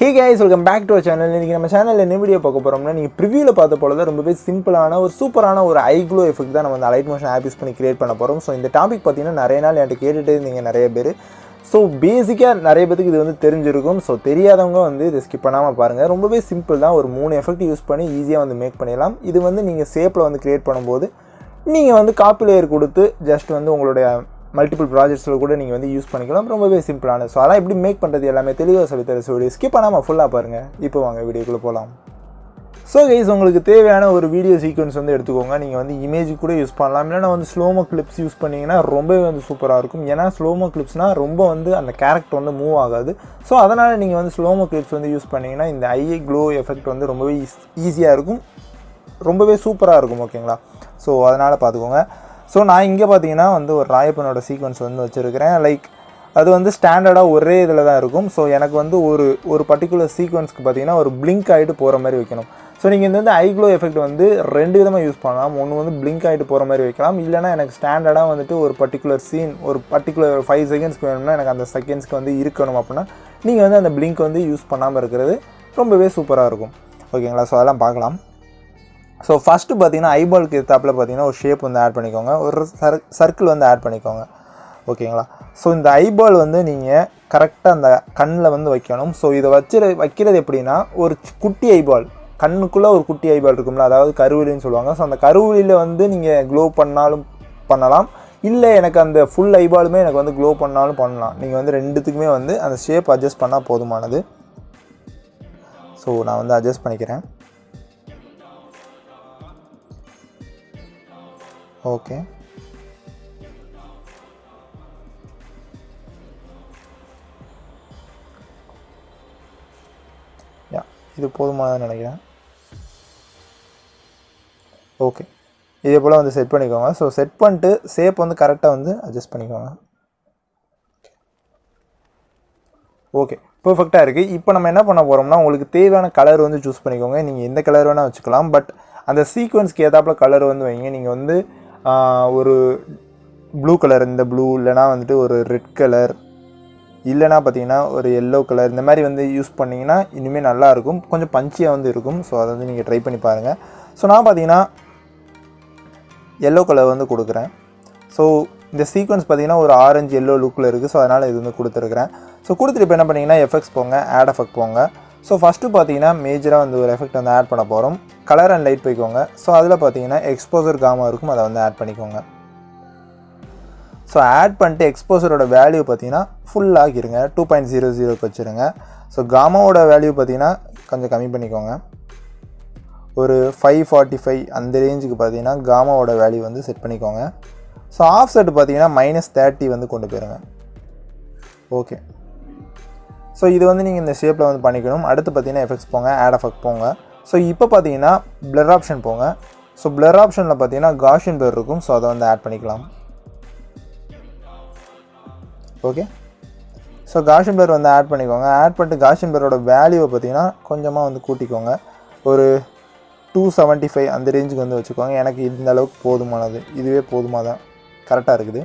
Hey guys, welcome back to our channel. இன்னைக்கு நம்ம சேனல்ல என்ன வீடியோ பார்க்க போறோம்னா நீங்க ப்ரிவியூல பார்த்த போல தான் ரொம்பவே சிம்பிளான ஒரு சூப்பரான ஒரு ஐ க்ளோ எஃபெக்ட் தான் நம்ம அந்த அலைட் மோஷன் ஆப் யூஸ் பண்ணி கிரியேட் பண்ண போறோம். சோ இந்த டாபிக் பாத்தீங்கன்னா நிறைய நாள் என்கிட்ட கேட்டுட்டே இருந்தீங்க நிறைய பேர். சோ பேசிக்கா நிறைய பேருக்கு இது வந்து தெரிஞ்சிருக்கும். சோ தெரியாதவங்க வந்து இத ஸ்கிப் பண்ணாம பாருங்க. ரொம்பவே சிம்பிள் தான். ஒரு 3 எஃபெக்ட் யூஸ் பண்ணி ஈஸியா வந்து மேக் பண்ணிடலாம். இது வந்து நீங்க ஷேப்ல வந்து கிரியேட் பண்ணும்போது நீங்க வந்து காப்பி லேயர் கொடுத்து ஜஸ்ட் வந்து உங்களுடைய மல்டிபிள் ப்ராஜெக்ட்ஸில் கூட நீங்கள் வந்து யூஸ் பண்ணிக்கலாம். ரொம்பவே சிம்பிளான. ஸோ அதெல்லாம் எப்படி மேக் பண்ணுறது எல்லாமே தெளிவாக சொல்லித்தர வீடியோ ஸ்கிப் பண்ணாமல் ஃபுல்லாக பாருங்கள். இப்போ வாங்க வீடியோக்குள்ளே போகலாம். ஸோ கைஸ், உங்களுக்கு தேவையான ஒரு வீடியோ சீக்வன்ஸ் வந்து எடுத்துக்கோங்க. நீங்கள் வந்து இமேஜ் கூட யூஸ் பண்ணலாம், இல்லைனா வந்து ஸ்லோமோ கிளிப்ஸ் யூஸ் பண்ணிங்கன்னா ரொம்பவே வந்து சூப்பராக இருக்கும். ஏன்னா ஸ்லோமோ கிளிப்ஸ்னால் ரொம்ப வந்து அந்த கேரக்டர் வந்து மூவ் ஆகாது. ஸோ அதனால் நீங்கள் வந்து ஸ்லோமோ கிளிப்ஸ் வந்து யூஸ் பண்ணிங்கன்னா இந்த ஐ க்ளோ எஃபெக்ட் வந்து ரொம்பவே ஈஸியாக இருக்கும், ரொம்பவே சூப்பராக இருக்கும். ஓகேங்களா? ஸோ அதனால் பார்த்துக்கோங்க. ஸோ நான் இங்கே பார்த்தீங்கன்னா வந்து ஒரு ராயப்பனோட சீக்வன்ஸ் வந்து வச்சுருக்கிறேன். லைக் அது வந்து ஸ்டாண்டர்டாக ஒரே இதில் தான் இருக்கும். ஸோ எனக்கு வந்து ஒரு பர்டிகுலர் சீக்வன்ஸ்க்கு பார்த்தீங்கன்னா ஒரு பிளிங்க் ஆகிட்டு போகிற மாதிரி வைக்கணும். ஸோ நீங்கள் இந்த வந்து ஐ க்ளோ எஃபெக்ட் வந்து 2 விதமாக யூஸ் பண்ணலாம். ஒன்று வந்து பிளிங்க் ஆகிட்டு போகிற மாதிரி வைக்கலாம், இல்லைனா எனக்கு ஸ்டாண்டர்டாக வந்துட்டு ஒரு பர்டிகுலர் சீன் ஒரு பர்டிகுலர் 5 செகண்ட்ஸ்க்கு வேணும்னா எனக்கு அந்த செகண்ட்ஸ்க்கு வந்து இருக்கணும் அப்படின்னா நீங்கள் வந்து அந்த பிளிங்க் வந்து யூஸ் பண்ணாமல் இருக்கிறது ரொம்பவே சூப்பராக இருக்கும். ஓகேங்களா? ஸோ அதெல்லாம் பார்க்கலாம். ஸோ ஃபஸ்ட்டு பார்த்தீங்கன்னா ஐபாலுக்கு எத்தாப்பில் பார்த்தீங்கன்னா ஒரு ஷேப் வந்து ஆட் பண்ணிக்கோங்க, ஒரு சர்க்கிள் வந்து ஆட் பண்ணிக்கோங்க. ஓகேங்களா? ஸோ இந்த ஐபால் வந்து நீங்கள் கரெக்டாக அந்த கண்ணில் வந்து வைக்கணும். ஸோ இதை வைக்கிறது எப்படின்னா, ஒரு குட்டி ஐபால் கண்ணுக்குள்ளே ஒரு குட்டி ஐபால் இருக்கும்ல, அதாவது கருவிலின்னு சொல்லுவாங்க. ஸோ அந்த கருவிலியில் வந்து நீங்கள் க்ளோ பண்ணாலும் பண்ணலாம், இல்லை எனக்கு அந்த ஃபுல் ஐபாலுமே எனக்கு வந்து க்ளோ பண்ணாலும் பண்ணலாம். நீங்கள் வந்து ரெண்டுத்துக்குமே வந்து அந்த ஷேப் அட்ஜஸ்ட் பண்ணால் போதுமானது. ஸோ நான் வந்து அட்ஜஸ்ட் பண்ணிக்கிறேன். ஓகே, இது போதுமானதுன்னு நினைக்கிறேன். ஓகே, இதே போல் வந்து செட் பண்ணிக்கோங்க. ஸோ செட் பண்ணிட்டு ஷேப் வந்து கரெக்டாக வந்து அட்ஜஸ்ட் பண்ணிக்கோங்க. ஓகே, பெர்ஃபெக்டாக இருக்குது. இப்போ நம்ம என்ன பண்ண போகிறோம்னா, உங்களுக்கு தேவையான கலர் வந்து சூஸ் பண்ணிக்கோங்க. நீங்கள் எந்த கலர் வேணால் வச்சுக்கலாம், பட் அந்த சீக்வன்ஸ்க்கு ஏதாப்பில் கலர் வந்து வைங்க. நீங்கள் வந்து ஒரு ப்ளூ கலர், இந்த ப்ளூ இல்லைனா வந்துட்டு ஒரு ரெட் கலர், இல்லைனா பார்த்தீங்கன்னா ஒரு எல்லோ கலர், இந்த மாதிரி வந்து யூஸ் பண்ணிங்கன்னா இனிமேல் நல்லாயிருக்கும், கொஞ்சம் பஞ்சியாக வந்து இருக்கும். ஸோ அதை வந்து நீங்கள் ட்ரை பண்ணி பாருங்கள். ஸோ நான் பார்த்தீங்கன்னா எல்லோ கலர் வந்து கொடுக்குறேன். ஸோ இந்த சீக்வன்ஸ் பார்த்தீங்கன்னா ஒரு ஆரஞ்சு எல்லோ லுக்கில் இருக்குது. ஸோ அதனால் இது வந்து கொடுத்துருக்குறேன். ஸோ கொடுத்துட்டு இப்போ என்ன பண்ணிங்கன்னா எஃபெக்ட்ஸ் போங்க, ஆட் எஃபெக்ட் போங்க. ஸோ ஃபஸ்ட்டு பார்த்தீங்கன்னா மேஜராக வந்து ஒரு எஃபெக்ட் வந்து ஆட் பண்ண போகிறோம். கலர் அண்ட் லைட் போய்க்கோங்க. ஸோ அதில் பார்த்தீங்கன்னா எக்ஸ்போசர் காமா இருக்கும், அதை வந்து ஆட் பண்ணிக்கோங்க. ஸோ ஆட் பண்ணிட்டு எக்ஸ்போசரோட வேல்யூ பார்த்தீங்கன்னா ஃபுல்லாகிருங்க, 2.00க்கு வச்சுருங்க. ஸோ காமாவோட வேல்யூ பார்த்தீங்கன்னா கொஞ்சம் கம்மி பண்ணிக்கோங்க, ஒரு 545 அந்த ரேஞ்சுக்கு பார்த்தீங்கன்னா காமாவோட வேல்யூ வந்து செட் பண்ணிக்கோங்க. ஸோ ஆஃப் செட் பார்த்தீங்கன்னா -30 வந்து கொண்டு போயிருங்க. ஓகே, ஸோ இது வந்து நீங்கள் இந்த ஷேப்பில் வந்து பண்ணிக்கணும். அடுத்து பார்த்தீங்கன்னா எஃபெக்ட்ஸ் போங்க, ஆட் எஃபெக்ட் போங்க. ஸோ இப்போ பார்த்தீங்கன்னா பிளர் ஆப்ஷன் போங்க. ஸோ பிளர் ஆப்ஷனில் பார்த்தீங்கன்னா காஷியன் பிளர் இருக்கும். ஸோ அதை வந்து ஆட் பண்ணிக்கலாம். ஓகே, ஸோ காஷியன் பிளர் வந்து ஆட் பண்ணிக்கோங்க. ஆட் பண்ணிட்டு காஷியன் பிளரோட வேல்யூவை பார்த்தீங்கன்னா கொஞ்சமாக வந்து கூட்டிக்கோங்க, ஒரு 275 அந்த ரேஞ்சுக்கு வந்து வச்சுக்கோங்க. எனக்கு இந்த அளவுக்கு போதுமானது, இதுவே போதுமாதான், கரெக்டாக இருக்குது.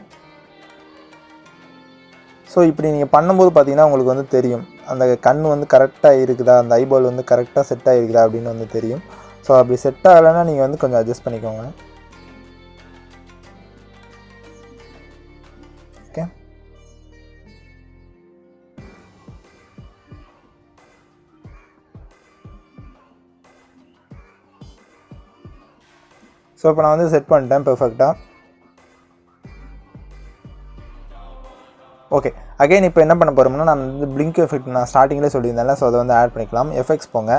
ஸோ இப்படி நீங்கள் பண்ணும்போது பார்த்தீங்கன்னா உங்களுக்கு வந்து தெரியும் அந்த கண் வந்து கரெக்டாக இருக்குதா, அந்த ஐபால் வந்து கரெக்டாக செட் ஆகிருக்குதா அப்படின்னு வந்து தெரியும். ஸோ அப்படி செட் ஆகலைன்னா நீங்கள் வந்து கொஞ்சம் அட்ஜஸ்ட் பண்ணிக்கோங்க. ஓகே, ஸோ இப்போ நான் வந்து செட் பண்ணிட்டேன் பெர்ஃபெக்டாக. ஓகே, அகைன் இப்போ என்ன பண்ண போகிறோம்னா, நான் வந்து பிளிங்க் எஃபெக்ட் நான் ஸ்டார்டிங்கில் சொல்லியிருந்தேன்ல, ஸோ அதை வந்து ஆட் பண்ணிக்கலாம். எஃபெக்ட்ஸ் போங்க,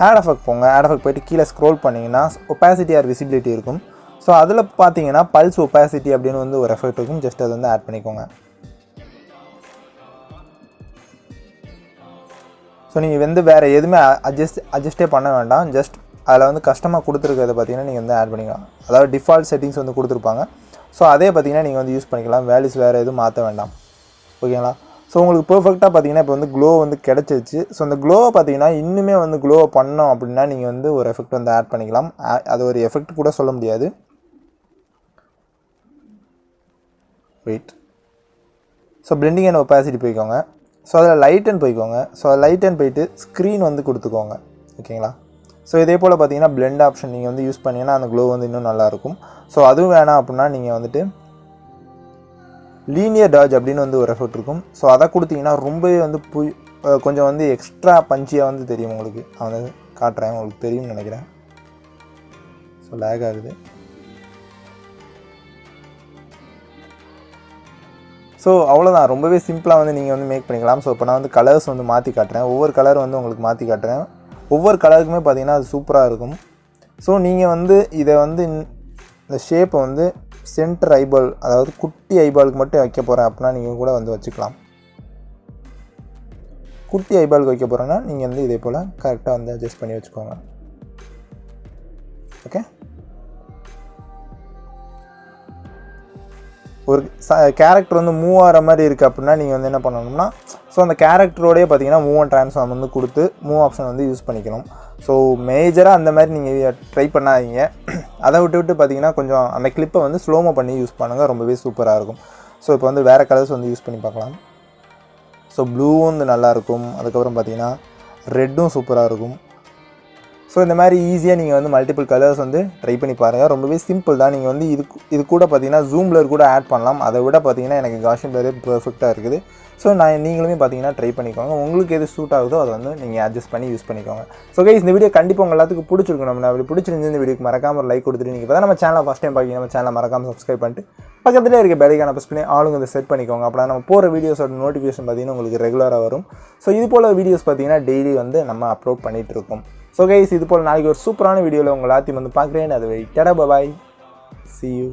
ஆட் எஃபெக்ட் போங்க. ஆட் எஃபெக்ட் போய்ட்டு கீழே ஸ்க்ரோல் பண்ணிங்கன்னா ஒப்பாசிட்டி ஆர் விசிபிலிட்டி இருக்கும். ஸோ அதில் பார்த்தீங்கன்னா பல்ஸ் ஒப்பாசிட்டி அப்படின்னு வந்து ஒரு எஃபெக்ட் இருக்கும். ஜஸ்ட் அதை வந்து ஆட் பண்ணிக்கோங்க. ஸோ நீங்கள் வந்து வேறு எதுவுமே அட்ஜஸ்ட்டே பண்ண வேண்டாம். ஜஸ்ட் அதில் வந்து கஸ்டமாக கொடுத்துருக்கிறத பார்த்தீங்கன்னா நீங்கள் வந்து ஆட் பண்ணிக்கலாம். அதாவது டிஃபால்ட் செட்டிங்ஸ் வந்து கொடுத்துருப்பாங்க. ஸோ அதே பார்த்தீங்கன்னா நீங்கள் வந்து யூஸ் பண்ணிக்கலாம். வேல்யூஸ் வேறு எதுவும் மாற்ற வேண்டாம். ஓகேங்களா? ஸோ உங்களுக்கு பெர்ஃபெக்டாக பார்த்தீங்கன்னா இப்போ வந்து க்ளோ வந்து கிடச்சிருச்சு. ஸோ அந்த க்ளோவை பார்த்தீங்கன்னா இன்னுமே வந்து க்ளோவை பண்ணோம் அப்படின்னா நீங்கள் வந்து ஒரு எஃபெக்ட் வந்து ஆட் பண்ணிக்கலாம். அது ஒரு எஃபெக்ட் கூட சொல்ல முடியாது. Wait, so blending and opacity போய்க்கோங்க. ஸோ அதில் லைட்டன் போய்க்கோங்க. ஸோ லைட்டன் போயிட்டு ஸ்க்ரீன் வந்து கொடுத்துக்கோங்க. ஓகேங்களா? ஸோ இதே போல் பார்த்தீங்கன்னா பிளெண்ட் ஆப்ஷன் நீங்கள் வந்து யூஸ் பண்ணிங்கன்னா அந்த க்ளோ வந்து இன்னும் நல்லாயிருக்கும். ஸோ அதுவும் வேணாம் அப்படின்னா நீங்கள் வந்துட்டு லீனியர் டாஜ் அப்படின்னு வந்து ஒரு எஃபெக்ட் இருக்கும். ஸோ அதை கொடுத்தீங்கன்னா ரொம்பவே வந்து கொஞ்சம் வந்து எக்ஸ்ட்ரா பஞ்சியாக வந்து தெரியும் உங்களுக்கு. நான் வந்து காட்டுறேன், உங்களுக்கு தெரியும்னு நினைக்கிறேன். ஸோ லேக் ஆகுது. ஸோ அவ்வளோதான், ரொம்பவே சிம்பிளாக வந்து நீங்கள் வந்து மேக் பண்ணிக்கலாம். ஸோ இப்போ நான் வந்து கலர்ஸ் வந்து மாற்றி காட்டுறேன். ஒவ்வொரு கலர் வந்து உங்களுக்கு மாற்றி காட்டுறேன். ஒவ்வொரு கலருக்குமே பார்த்தீங்கன்னா அது சூப்பராக இருக்கும். ஸோ நீங்கள் வந்து இதை வந்து இந்த ஷேப்பை வந்து சென்டர் ஐபால், அதாவது குட்டி ஐபாலுக்கு மட்டும் வைக்க போகிறேன் அப்படின்னா நீங்கள் கூட வந்து வச்சுக்கலாம். குட்டி ஐபாலுக்கு வைக்க போகிறேன்னா நீங்கள் வந்து இதே போல் கரெக்டாக வந்து அட்ஜஸ்ட் பண்ணி வச்சுக்கோங்க. ஓகே, ஒரு கேரக்டர் வந்து மூவ் ஆகிற மாதிரி இருக்குது அப்படின்னா நீங்கள் வந்து என்ன பண்ணணும்னா, ஸோ அந்த கேரக்டரோடய பார்த்தீங்கன்னா மூவ் அண்ட் ட்ரான்ஸ்ஃபார்ம் வந்து கொடுத்து மூவ் ஆப்ஷன் வந்து யூஸ் பண்ணிக்கணும். ஸோ மேஜராக அந்த மாதிரி நீங்கள் ட்ரை பண்ணாதீங்க. அதை விட்டு பார்த்தீங்கன்னா கொஞ்சம் அந்த கிளிப்பை வந்து ஸ்லோமோ பண்ணி யூஸ் பண்ணுங்கள், ரொம்பவே சூப்பராக இருக்கும். ஸோ இப்போ வந்து வேறு கலர்ஸ் வந்து யூஸ் பண்ணி பார்க்கலாம். ஸோ ப்ளூவும் வந்து நல்லாயிருக்கும். அதுக்கப்புறம் பார்த்தீங்கன்னா ரெட்டும் சூப்பராக இருக்கும். ஸோ இந்த மாதிரி ஈஸியாக நீங்கள் வந்து மல்டிபிள் கலர்ஸ் வந்து ட்ரை பண்ணி பாருங்கள். ரொம்பவே சிம்பிள் தான். நீங்கள் வந்து இது கூட பார்த்தீங்கன்னா ஜூம் பிளர் கூட ஆட் பண்ணலாம். அதை விட பார்த்தீங்கன்னா எனக்கு காஷியன் பிளரே பெர்ஃபெக்டாக இருக்குது. ஸோ நீங்களுமே பார்த்தீங்கன்னா ட்ரை பண்ணிக்கோங்க. உங்களுக்கு எது சூட் ஆகுதோ அதை வந்து நீங்கள் அட்ஜஸ்ட் பண்ணி யூஸ் பண்ணிக்கோங்க. ஸோ கைஸ், இந்த வீடியோ கண்டிப்பாக உங்கள் எல்லாத்துக்கும் பிடிச்சிருக்கும். நம்ம அப்படி பிடிச்சிருந்து இந்த வீடியோக்கு மறக்காம ஒரு லைக் கொடுத்துட்டு, நீங்கள் இப்போ தான் நம்ம சேனலை ஃபஸ்ட் டைம் பார்க்கிங்க, நம்ம சேனலை மறக்காமல் சப்ஸ்கிரைப் பண்ணிட்டு பக்கத்துலேயே இருக்க பெல்லைக்கான ப்ரெஸ் பண்ணி ஆளுங்க அதை செட் பண்ணிக்கோங்க. அப்படின்னா நம்ம போகிற வீடியோஸோட நோட்டிஃபிகேஷன் பார்த்தீங்கன்னா உங்களுக்கு ரெகுலராக வரும். ஸோ இது போல் வீடியோஸ் பார்த்தீங்கன்னா டெய்லி வந்து நம்ம அப்லோட் பண்ணிகிட்டு இருக்கோம். ஸோ கைஸ், இது போல் நாளைக்கு ஒரு சூப்பரான வீடியோவில் உங்கள் எல்லாத்தையும் வந்து பார்க்குறேன். அது டடா பாய், see you.